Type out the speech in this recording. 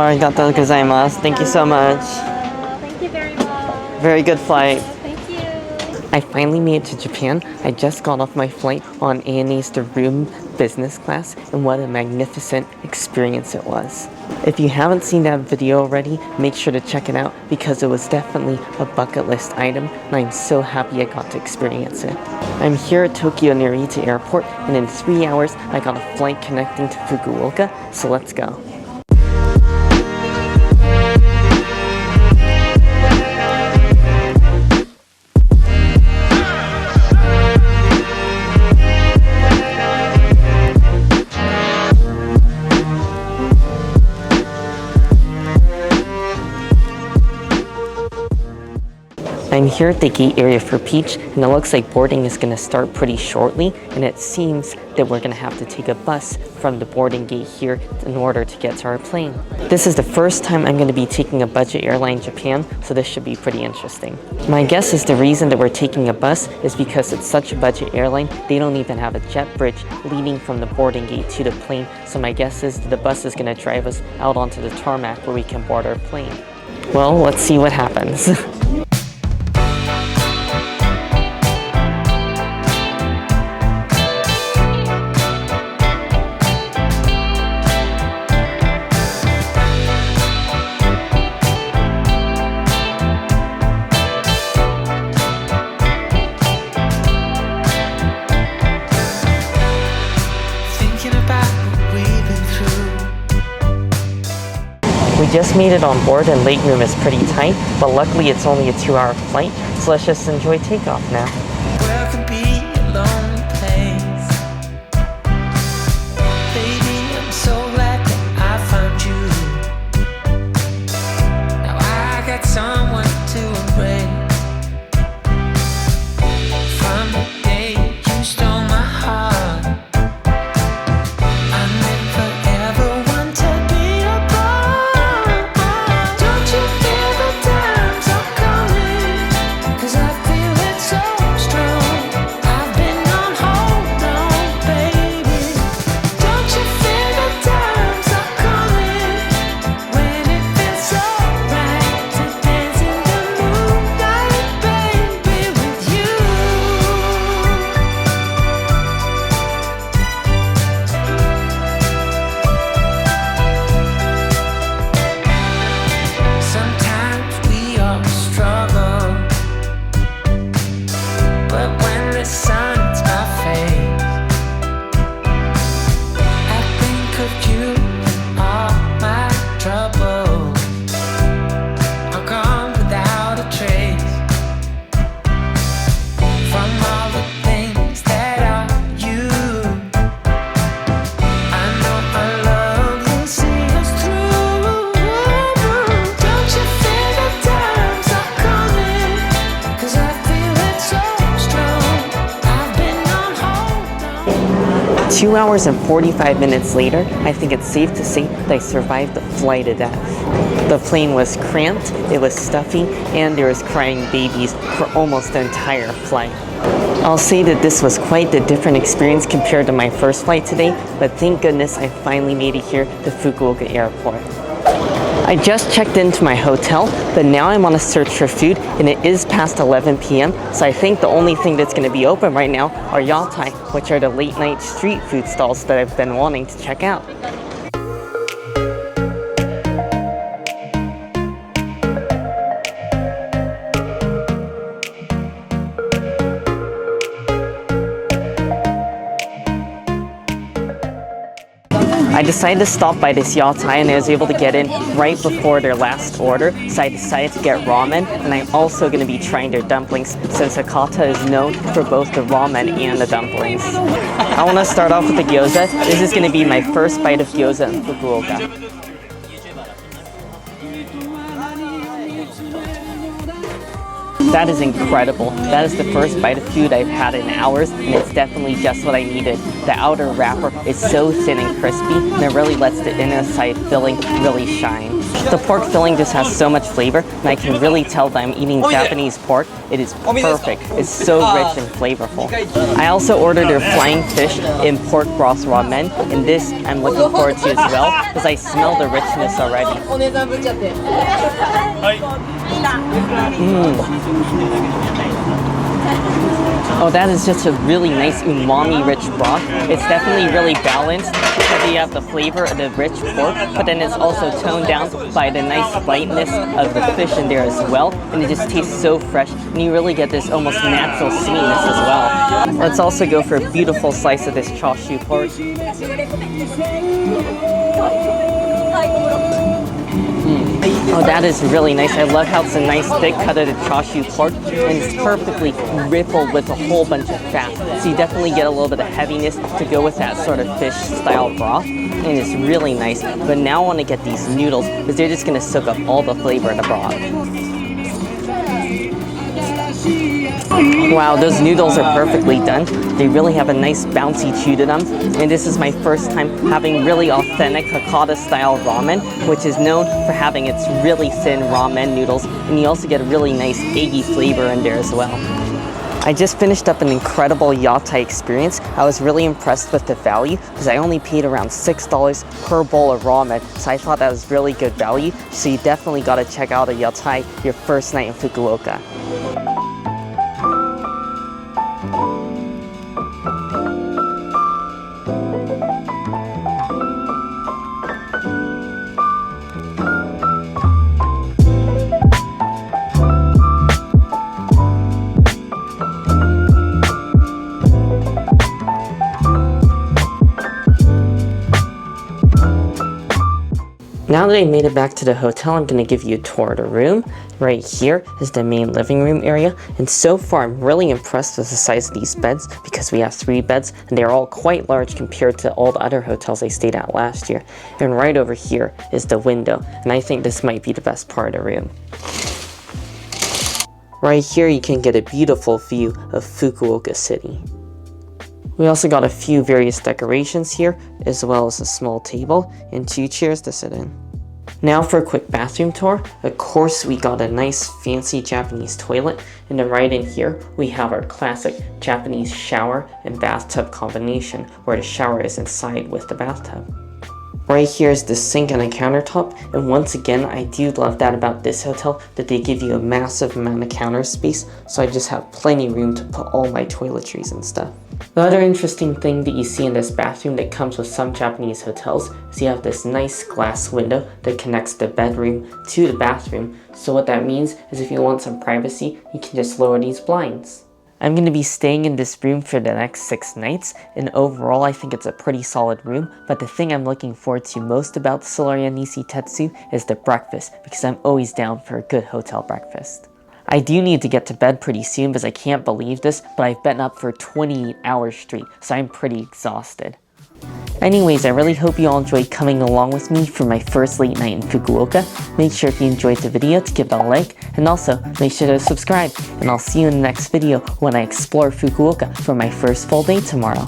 arigatou gozaimasu. Thank you so much. Thank you very much. Very good flight. Thank you. I finally made it to Japan. I just got off my flight on ANA's to room business class, and what a magnificent experience it was. If you haven't seen that video already, make sure to check it out because it was definitely a bucket list item, and I'm so happy I got to experience it. I'm here at Tokyo Narita Airport, and in 3 hours I got a flight connecting to Fukuoka, so let's go. I'm here at the gate area for Peach, and it looks like boarding is going to start pretty shortly, and it seems that we're going to have to take a bus from the boarding gate here in order to get to our plane. This is the first time I'm going to be taking a budget airline in Japan, so this should be pretty interesting. My guess is the reason that we're taking a bus is because it's such a budget airline, they don't even have a jet bridge leading from the boarding gate to the plane, so my guess is that the bus is going to drive us out onto the tarmac where we can board our plane. Well, let's see what happens. 'We just made it on board and legroom is pretty tight, but luckily it's only a 2-hour flight, so let's just enjoy takeoff now. Two hours and 45 minutes later, I think it's safe to say that I survived the flight to death. The plane was cramped, it was stuffy, and there was crying babies for almost the entire flight. I'll say that this was quite the different experience compared to my first flight today, but thank goodness I finally made it here to Fukuoka Airport. I just checked into my hotel, but now I'm on a search for food, and it is past 11 p.m., so I think the only thing that's going to be open right now are yatai, which are the late night street food stalls that I've been wanting to check out. I decided to stop by this yatai and I was able to get in right before their last order, so I decided to get ramen, and I'm also going to be trying their dumplings since Hakata is known for both the ramen and the dumplings. I want to start off with the gyoza. This is going to be my first bite of gyoza in Fukuoka. That is incredible. That is the first bite of food I've had in hours, and it's definitely just what I needed. The outer wrapper is so thin and crispy, and it really lets the inside filling really shine. The pork filling just has so much flavor, and I can really tell that I'm eating Japanese pork. It is perfect. It's so rich and flavorful. I also ordered their flying fish in pork broth ramen, and this I'm looking forward to as well, because I smell the richness already. Oh, that is just a really nice umami-rich broth. It's definitely really balanced because you have the flavor of the rich pork, but then it's also toned down by the nice lightness of the fish in there as well, and it just tastes so fresh, and you really get this almost natural sweetness as well. Let's also go for a beautiful slice of this chashu pork. Oh, that is really nice. I love how it's a nice thick cut of the chashu pork, and it's perfectly rippled with a whole bunch of fat. So you definitely get a little bit of heaviness to go with that sort of fish-style broth, and it's really nice. But now I want to get these noodles, because they're just going to soak up all the flavor of the broth. Wow, those noodles are perfectly done. They really have a nice bouncy chew to them. And this is my first time having really authentic Hakata style ramen, which is known for having its really thin ramen noodles. And you also get a really nice eggy flavor in there as well. I just finished up an incredible yatai experience. I was really impressed with the value because I only paid around $6 per bowl of ramen. So I thought that was really good value. So you definitely got to check out a yatai your first night in Fukuoka. Now that I made it back to the hotel, I'm going to give you a tour of the room. Right here is the main living room area, and so far I'm really impressed with the size of these beds because we have 3 beds and they're all quite large compared to all the other hotels I stayed at last year. And right over here is the window, and I think this might be the best part of the room. Right here you can get a beautiful view of Fukuoka City. We also got a few various decorations here, as well as a small table and 2 chairs to sit in. Now for a quick bathroom tour. Of course, we got a nice fancy Japanese toilet, and then right in here we have our classic Japanese shower and bathtub combination, where the shower is inside with the bathtub. Right here is the sink and a countertop, and once again I do love that about this hotel, that they give you a massive amount of counter space, so I just have plenty of room to put all my toiletries and stuff. The other interesting thing that you see in this bathroom that comes with some Japanese hotels is you have this nice glass window that connects the bedroom to the bathroom. So what that means is if you want some privacy, you can just lower these blinds. I'm going to be staying in this room for the next 6 nights, and overall I think it's a pretty solid room, but the thing I'm looking forward to most about Solaria Nishitetsu is the breakfast, because I'm always down for a good hotel breakfast. I do need to get to bed pretty soon because I can't believe this, but I've been up for 28 hours straight, so I'm pretty exhausted. Anyways, I really hope you all enjoyed coming along with me for my first late night in Fukuoka. Make sure if you enjoyed the video to give it a like, and also make sure to subscribe, and I'll see you in the next video when I explore Fukuoka for my first full day tomorrow.